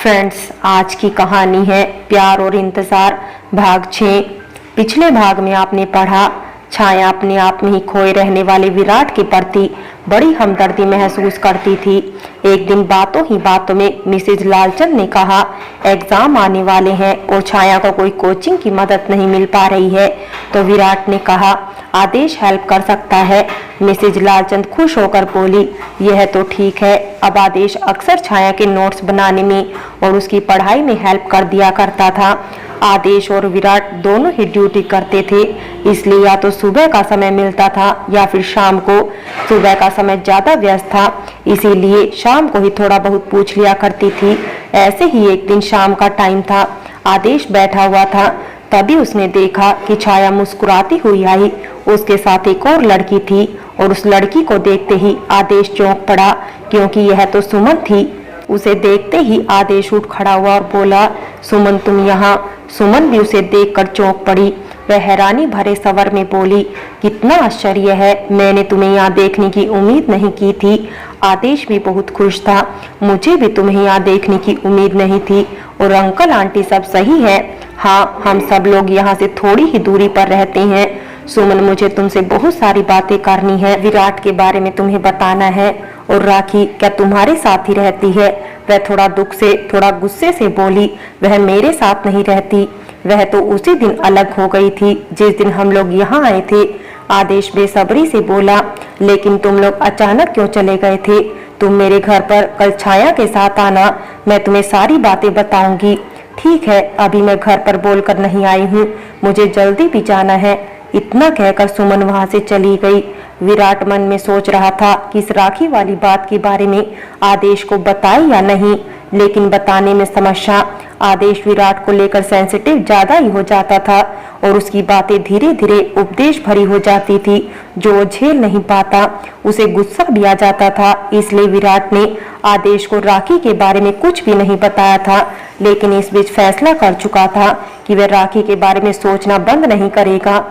Friends, आज की कहानी है प्यार और इंतजार भाग 6। पिछले भाग में आपने पढ़ा छाया अपने आप में ही खोए रहने वाले विराट के प्रति बड़ी हमदर्दी महसूस करती थी। एक दिन बातों ही बातों में मिसेज लालचंद ने कहा, एग्जाम आने वाले हैं और छाया को कोई कोचिंग की मदद नहीं मिल पा रही है। तो विराट ने कहा, आदेश हेल्प कर सकता है। मिसेज लालचंद खुश होकर बोली, यह तो ठीक है। अब आदेश अक्सर छाया के नोट्स बनाने में और उसकी पढ़ाई में हेल्प कर दिया करता था। आदेश और विराट दोनों ही ड्यूटी करते थे, इसलिए या तो सुबह का समय मिलता था या फिर शाम को। सुबह का समय ज्यादा व्यस्त था, इसीलिए शाम को ही थोड़ा बहुत पूछ लिया करती थी। ऐसे ही एक दिन शाम का टाइम था, आदेश बैठा हुआ था, तभी उसने देखा कि छाया मुस्कुराती हुई आई। उसके साथ एक और लड़की थी और उस लड़की को देखते ही आदेश चौंक पड़ा, क्योंकि यह तो सुमन थी। उसे देखते ही आदेश उठ खड़ा हुआ और बोला, सुमन तुम यहाँ। सुमन भी उसे देखकर चौंक पड़ी। वह हैरानी भरे स्वर में बोली, कितना आश्चर्य है, मैंने तुम्हें यहाँ देखने की उम्मीद नहीं की थी। आदेश भी बहुत खुश था, मुझे भी तुम्हें यहाँ देखने की उम्मीद नहीं थी। और अंकल आंटी सब सही है? हाँ, हम सब लोग यहाँ से थोड़ी ही दूरी पर रहते हैं। सुमन, मुझे तुमसे बहुत सारी बातें करनी है। विराट के बारे में तुम्हें बताना है। और राखी क्या तुम्हारे साथ ही रहती है? वह थोड़ा दुख से थोड़ा गुस्से से बोली, वह मेरे साथ नहीं रहती, वह तो उसी दिन अलग हो गई थी जिस दिन हम लोग यहाँ आए थे। आदेश बेसब्री से बोला, लेकिन तुम लोग अचानक क्यों चले गए थे? तुम मेरे घर पर कल छाया के साथ आना, मैं तुम्हें सारी बातें बताऊंगी। ठीक है, अभी मैं घर पर बोलकर नहीं आई हूँ, मुझे जल्दी भी जाना है। इतना कहकर सुमन वहां से चली गई। विराट मन में सोच रहा था कि इस राखी वाली बात के बारे में आदेश को बताए या नहीं, लेकिन बताने में समस्या। आदेश विराट को लेकर सेंसिटिव ज्यादा ही हो जाता था और उसकी बातें धीरे धीरे उपदेश भरी हो जाती थी, जो झेल नहीं पाता। उसे गुस्सा भी आ जाता था, इसलिए विराट ने आदेश को राखी के बारे में कुछ भी नहीं बताया था। लेकिन इस बीच फैसला कर चुका था कि वह राखी के बारे में सोचना बंद नहीं करेगा।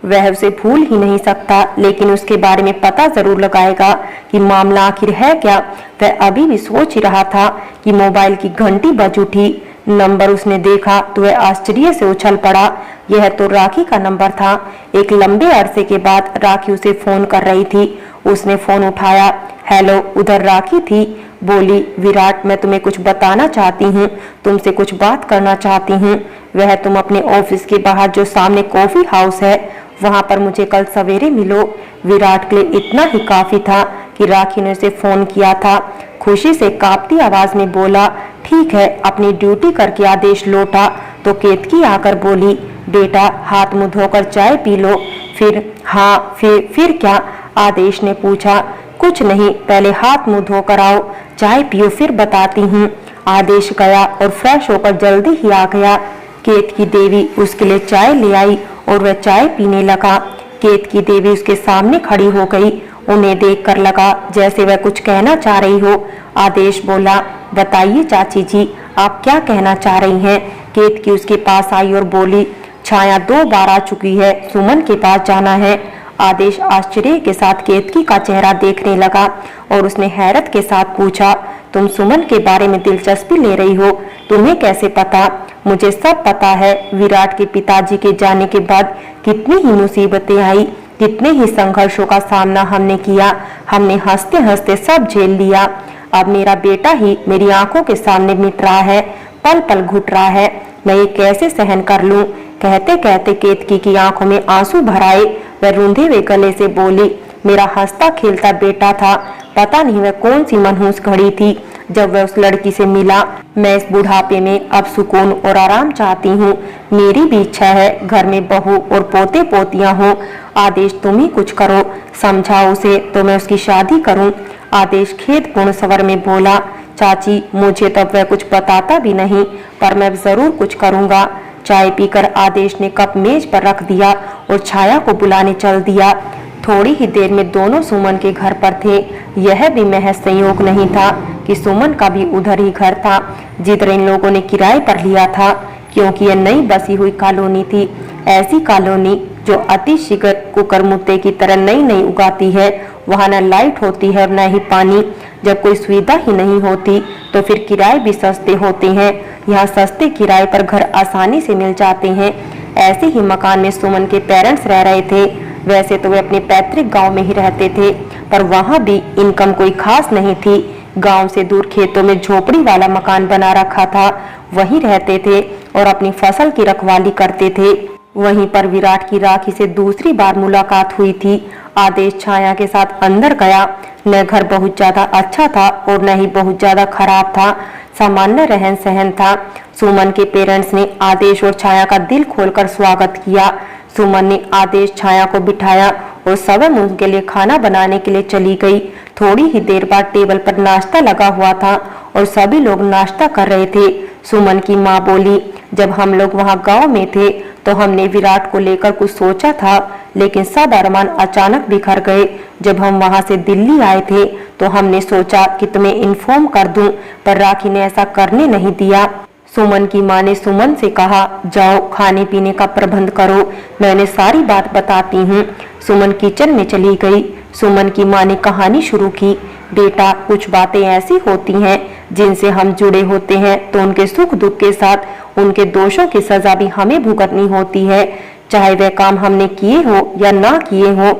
वह उसे भूल ही नहीं सकता, लेकिन उसके बारे में पता जरूर लगाएगा कि मामला आखिर है क्या। वह अभी भी सोच ही रहा था कि मोबाइल की घंटी बज उठी। नंबर उसने देखा तो वह आश्चर्य से उछल पड़ा। यह तो राखी का नंबर था। एक लंबे अरसे के बाद राखी उसे फोन कर रही थी। उसने फोन उठाया। हेलो, उधर राखी थी। बोली, विराट मैं तुम्हें कुछ बताना चाहती हूँ, तुमसे कुछ बात करना चाहती हूँ। वह तुम अपने ऑफिस के बाहर जो सामने कॉफी हाउस है, वहां पर मुझे कल सवेरे मिलो। विराट के लिए इतना ही काफी था कि राखी ने उसे फोन किया था। खुशी से कांपती आवाज में बोला, ठीक है। अपनी ड्यूटी करके आदेश लौटा तो केतकी आकर बोली, बेटा हाथ मुंह धोकर चाय पी लो। फिर हाँ, फिर क्या? आदेश ने पूछा। कुछ नहीं, पहले हाथ मुंह धोकर आओ, चाय पियो, फिर बताती हूँ। आदेश गया और फ्रेश होकर जल्दी ही आ गया। केतकी देवी उसके लिए चाय ले आई और वह चाय पीने लगा। केतकी देवी उसके सामने खड़ी हो गई। उन्हें देखकर लगा जैसे वह कुछ कहना चाह रही हो। आदेश बोला, बताइए चाची जी, आप क्या कहना चाह रही हैं? केतकी उसके पास आई और बोली, छाया 2 बार आ चुकी है, सुमन के पास जाना है। आदेश आश्चर्य के साथ केतकी का चेहरा देखने लगा और उसने हैरत के साथ पूछा, तुम सुमन के बारे में दिलचस्पी ले रही हो? तुम्हें कैसे पता? मुझे सब पता है। विराट के पिताजी के जाने के बाद कितनी ही मुसीबतें आई, कितने ही संघर्षों का सामना हमने किया। हमने हंसते हंसते सब झेल लिया। अब मेरा बेटा ही मेरी आंखों के सामने मिट रहा है, पल पल घुट रहा है, मैं ये कैसे सहन कर लूं? कहते कहते केतकी की आंखों में आंसू भर आए। वह रूंधे हुए गले से बोली, मेरा हंसता खेलता बेटा था। पता नहीं वह कौन सी मनहूस घड़ी थी जब वह उस लड़की से मिला। मैं इस बुढ़ापे में अब सुकून और आराम चाहती हूँ। मेरी भी इच्छा है घर में बहू और पोते पोतियां हो। आदेश तुम ही कुछ करो, समझाओ उसे तो मैं उसकी शादी करूँ। आदेश खेदपूर्ण स्वर में बोला, चाची मुझे तब वह कुछ बताता भी नहीं, पर मैं जरूर कुछ करूँगा। चाय पीकर आदेश ने कप मेज पर रख दिया और छाया को बुलाने चल दिया। थोड़ी ही देर में दोनों सुमन के घर पर थे। यह भी महज संयोग नहीं था कि सुमन का भी उधर ही घर था जिधर इन लोगों ने किराए पर लिया था, क्योंकि यह नई बसी हुई कॉलोनी थी। ऐसी कॉलोनी जो अति शीघ्र कुकर मुत्ते की तरह नई नई उगाती है। वहाँ न लाइट होती है और न ही पानी, जब कोई सुविधा ही नहीं होती तो फिर किराए भी सस्ते होते हैं। यहाँ सस्ते किराए पर घर आसानी से मिल जाते हैं। ऐसे ही मकान में सुमन के पेरेंट्स रह रहे थे। वैसे तो वे अपने पैतृक गांव में ही रहते थे, पर वहाँ भी इनकम कोई खास नहीं थी। गांव से दूर खेतों में झोपड़ी वाला मकान बना रखा था, वहीं रहते थे और अपनी फसल की रखवाली करते थे। वहीं पर विराट की राखी से दूसरी बार मुलाकात हुई थी। आदेश छाया के साथ अंदर गया। न घर बहुत ज्यादा अच्छा था और न ही बहुत ज्यादा खराब था, सामान्य रहन सहन था। सुमन के पेरेंट्स ने आदेश और छाया का दिल खोलकर स्वागत किया। सुमन ने आदेश छाया को बिठाया और स्वयं उनके लिए खाना बनाने के लिए चली गई। थोड़ी ही देर बाद टेबल पर नाश्ता लगा हुआ था और सभी लोग नाश्ता कर रहे थे। सुमन की माँ बोली, जब हम लोग वहाँ गांव में थे तो हमने विराट को लेकर कुछ सोचा था, लेकिन सब अरमान अचानक बिखर गए। जब हम वहाँ से दिल्ली आए थे तो हमने सोचा कि तुम्हें इन्फॉर्म कर दूं, पर राखी ने ऐसा करने नहीं दिया। सुमन की माँ ने सुमन से कहा, जाओ खाने पीने का प्रबंध करो, मैंने सारी बात बताती हूँ। सुमन किचन में चली गई। सुमन की माँ ने कहानी शुरू की, बेटा कुछ बातें ऐसी होती हैं जिनसे हम जुड़े होते हैं तो उनके सुख दुख के साथ उनके दोषों की सजा भी हमें भुगतनी होती है, चाहे वह काम हमने किए हो या ना किए हो।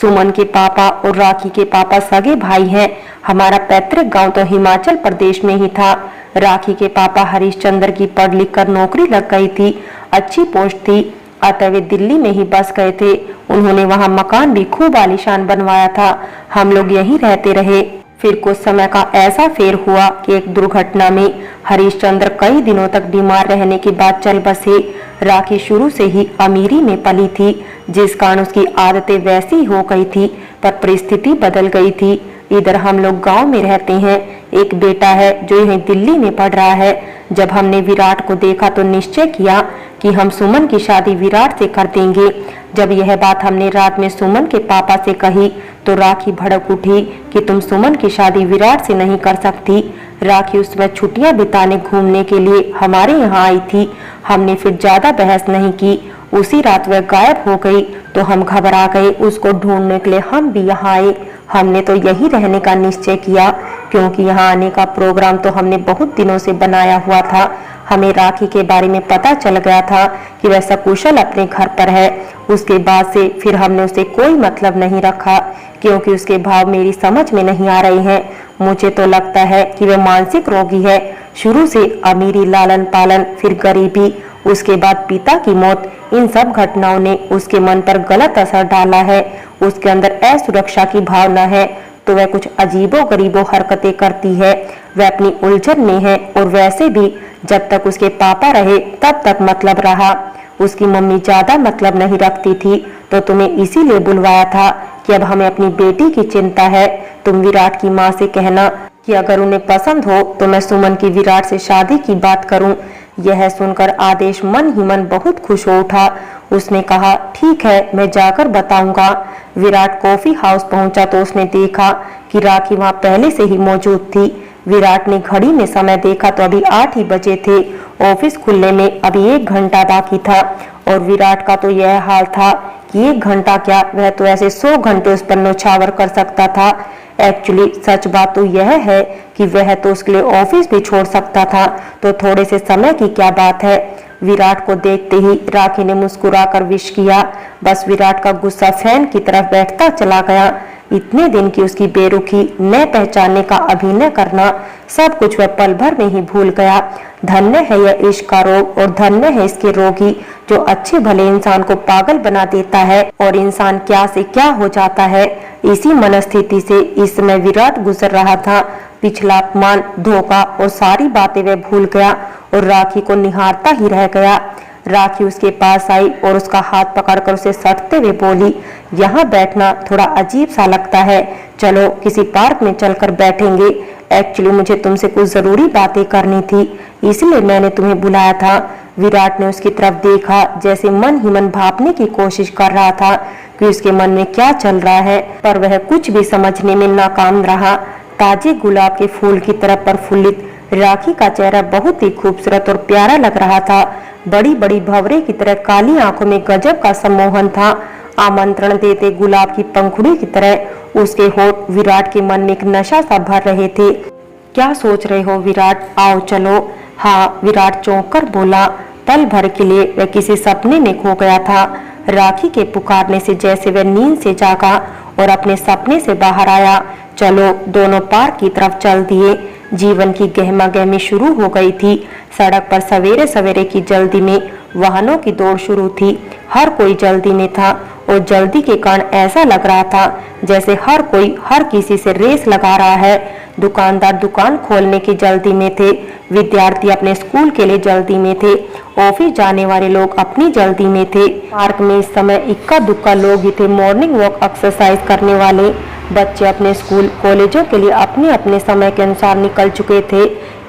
सुमन के पापा और राखी के पापा सगे भाई हैं। हमारा पैतृक गांव तो हिमाचल प्रदेश में ही था। राखी के पापा हरिश्चंद्र की पढ़ लिख कर नौकरी लग गई थी, अच्छी पोस्ट थी, अतः वे दिल्ली में ही बस गए थे। उन्होंने वहाँ मकान भी खूब आलीशान बनवाया था। हम लोग यहीं रहते रहे। फिर कुछ समय का ऐसा फेर हुआ कि एक दुर्घटना में हरिश्चंद्र कई दिनों तक बीमार रहने के बाद चल बसे। राखी शुरू से ही अमीरी में पली थी, जिस कारण उसकी आदतें वैसी हो गई थी, पर परिस्थिति बदल गई थी। इधर हम लोग गांव में रहते हैं। एक बेटा है जो यहीं दिल्ली में पढ़ रहा है। जब हमने विराट को देखा तो निश्चय किया कि हम सुमन की शादी विराट से कर देंगे। जब यह बात हमने रात में सुमन के पापा से कही तो राखी भड़क उठी कि तुम सुमन की शादी विराट से नहीं कर सकती। राखी उस वक्त छुट्टियां बिताने घूमने के लिए हमारे यहाँ आई थी। हमने फिर ज्यादा बहस नहीं की। उसी रात वह गायब हो गई तो हम घबरा गए। उसको ढूंढने के लिए हम भी यहाँ आए। हमने तो यही रहने का निश्चय किया, क्योंकि यहाँ आने का प्रोग्राम तो हमने बहुत दिनों से बनाया हुआ था। हमें राखी के बारे में पता चल गया था कि वह सकुशल अपने घर पर है। उसके बाद से फिर हमने उसे कोई मतलब नहीं रखा, क्योंकि उसके भाव मेरी समझ में नहीं आ रहे हैं। मुझे तो लगता है कि वह मानसिक रोगी है। शुरू से अमीरी, लालन पालन, फिर गरीबी, उसके बाद पिता की मौत, इन सब घटनाओं ने उसके मन पर गलत असर डाला है। उसके अंदर असुरक्षा की भावना है तो वह कुछ अजीबो गरीबो हरकतें करती है। वह अपनी उलझन में है और वैसे भी जब तक उसके पापा रहे तब तक मतलब रहा। उसकी मम्मी ज्यादा मतलब नहीं रखती थी, तो तुम्हें इसीलिए बुलवाया था कि अब हमें अपनी बेटी की चिंता है। तुम विराट की माँ से कहना कि अगर उन्हें पसंद हो तो मैं सुमन की विराट से शादी की बात करूं। यह सुनकर आदेश मन ही मन बहुत खुश हो उठा। उसने कहा, ठीक है, मैं जाकर बताऊंगा। विराट कॉफी हाउस पहुंचा तो उसने देखा कि राखी वहां पहले से ही मौजूद थी। विराट ने घड़ी में समय देखा तो अभी 8 ही बजे थे। ऑफिस खुलने में अभी 1 घंटा बाकी था और विराट का तो यह हाल था कि 1 घंटा क्या, वह तो ऐसे 100 घंटे उस पर न्यौछावर कर सकता था। एक्चुअली सच बात तो यह है कि वह तो उसके लिए ऑफिस भी छोड़ सकता था, तो थोड़े से समय की क्या बात है। विराट को देखते ही राखी ने मुस्कुराकर विश किया। बस विराट का गुस्सा फैन की तरफ बैठता चला गया। इतने दिन की उसकी बेरुखी, न पहचानने का अभिनय करना, सब कुछ वह पल भर में ही भूल गया। धन्य है यह इश्क का रोग और धन्य है इसके रोगी, जो अच्छे भले इंसान को पागल बना देता है और इंसान क्या से क्या हो जाता है। इसी मनस्थिति से इस समय विराट गुजर रहा था। पिछला अपमान, धोखा और सारी बातें वह भूल गया और राखी को निहारता ही रह गया। राखी उसके पास आई और उसका हाथ पकड़कर उसे सटते हुए बोली, यहाँ बैठना थोड़ा अजीब सा लगता है, चलो किसी पार्क में चलकर बैठेंगे। एक्चुअली मुझे तुमसे कुछ जरूरी बातें करनी थी, इसलिए मैंने तुम्हें बुलाया था। विराट ने उसकी तरफ देखा, जैसे मन ही मन भापने की कोशिश कर रहा था कि उसके मन में क्या चल रहा है, पर वह कुछ भी समझने में नाकाम रहा। ताजे गुलाब के फूल की तरह प्रफुल्लित राखी का चेहरा बहुत ही खूबसूरत और प्यारा लग रहा था। बड़ी बड़ी भंवरे की तरह काली आंखों में गजब का सम्मोहन था। आमंत्रण देते गुलाब की पंखुड़ी की तरह उसके होठ विराट के मन में एक नशा सा भर रहे थे। क्या सोच रहे हो विराट, आओ चलो। हाँ, विराट चौंक कर बोला। पल भर के लिए वह किसी सपने में खो गया था। राखी के पुकारने से जैसे वह नींद से जागा और अपने सपने से बाहर आया। चलो, दोनों पार्क की तरफ चल दिए। जीवन की गहमा गहमी शुरू हो गई थी। सड़क पर सवेरे सवेरे की जल्दी में वाहनों की दौड़ शुरू थी। हर कोई जल्दी में था और जल्दी के कारण ऐसा लग रहा था जैसे हर कोई हर किसी से रेस लगा रहा है। दुकानदार दुकान खोलने की जल्दी में थे, विद्यार्थी अपने स्कूल के लिए जल्दी में थे, ऑफिस जाने वाले लोग अपनी जल्दी में थे। पार्क में इस समय इक्का दुक्का लोग ही थे, मॉर्निंग वॉक एक्सरसाइज करने वाले। बच्चे अपने स्कूल कॉलेजों के लिए अपने अपने समय के अनुसार निकल चुके थे।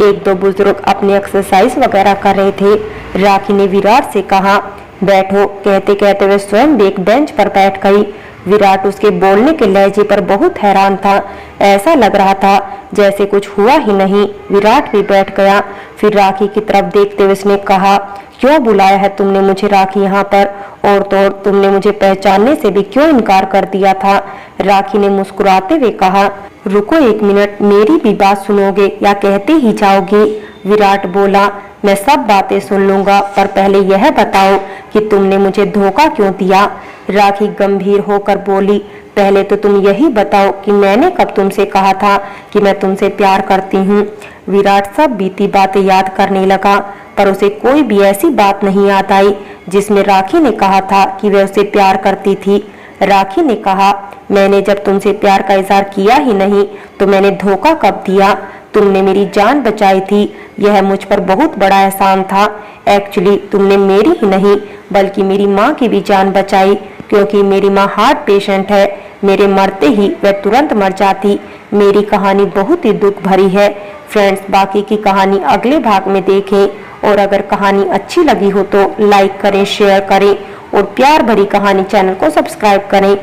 एक दो बुजुर्ग अपनी एक्सरसाइज वगैरह कर रहे थे। राखी ने विराट से कहा, बैठो। कहते कहते वे स्वयं भी एक बेंच पर बैठ गई। विराट उसके बोलने के लहजे पर बहुत हैरान था। ऐसा लग रहा था जैसे कुछ हुआ ही नहीं। विराट भी बैठ गया। फिर राखी की तरफ देखते हुए उसने कहा, क्यों बुलाया है तुमने मुझे राखी यहाँ पर? और तो और तुमने मुझे पहचानने से भी क्यों इनकार कर दिया था? राखी ने मुस्कुराते हुए कहा, रुको एक मिनट, मेरी भी बात सुनोगे या कहते ही जाओगे? विराट बोला, मैं सब बातें सुन लूंगा, पर पहले यह बताओ कि तुमने मुझे धोखा क्यों दिया? राखी गंभीर होकर बोली, पहले तो तुम यही बताओ कि मैंने कब तुमसे कहा था कि मैं तुमसे प्यार करती हूँ? विराट सब बीती बातें याद करने लगा, पर उसे कोई भी ऐसी बात नहीं याद आई जिसमें राखी ने कहा था कि वह उसे प्यार करती थी। राखी ने कहा, मैंने जब तुमसे प्यार का इजहार किया ही नहीं तो मैंने धोखा कब दिया? तुमने मेरी जान बचाई थी, यह मुझ पर बहुत बड़ा एहसान था। एक्चुअली तुमने मेरी ही नहीं बल्कि मेरी माँ की भी जान बचाई, क्योंकि मेरी माँ हार्ट पेशेंट है। मेरे मरते ही वह तुरंत मर जाती। मेरी कहानी बहुत ही दुख भरी है। फ्रेंड्स, बाकी की कहानी अगले भाग में देखें और अगर कहानी अच्छी लगी हो तो लाइक करें, शेयर करें और प्यार भरी कहानी चैनल को सब्सक्राइब करें।